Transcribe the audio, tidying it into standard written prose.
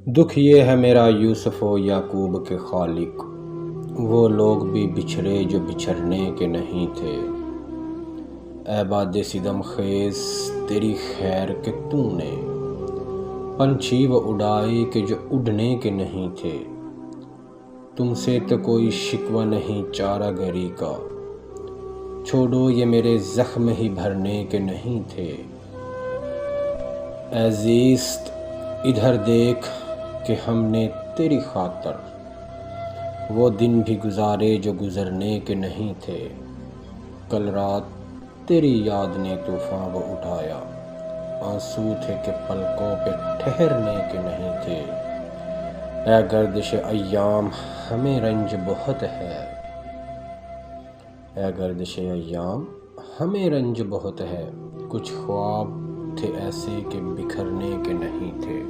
دکھ یہ ہے میرا یوسف و یعقوب کے خالق، وہ لوگ بھی بچھڑے جو بچھڑنے کے نہیں تھے۔ اے باد صدم خیز تیری خیر کہ تو نے پنچھی وہ اڑائے کہ جو اڑنے کے نہیں تھے۔ تم سے تو کوئی شکوہ نہیں چارہ گری کا، چھوڑو یہ میرے زخم ہی بھرنے کے نہیں تھے۔ اے زیست ادھر دیکھ کہ ہم نے تیری خاطر وہ دن بھی گزارے جو گزرنے کے نہیں تھے۔ کل رات تیری یاد نے طوفان وہ اٹھایا، آنسو تھے کہ پلکوں پہ ٹھہرنے کے نہیں تھے۔ اے گردش ایام ہمیں رنج بہت ہے، اے گردش ایام ہمیں رنج بہت ہے، کچھ خواب تھے ایسے کہ بکھرنے کے نہیں تھے۔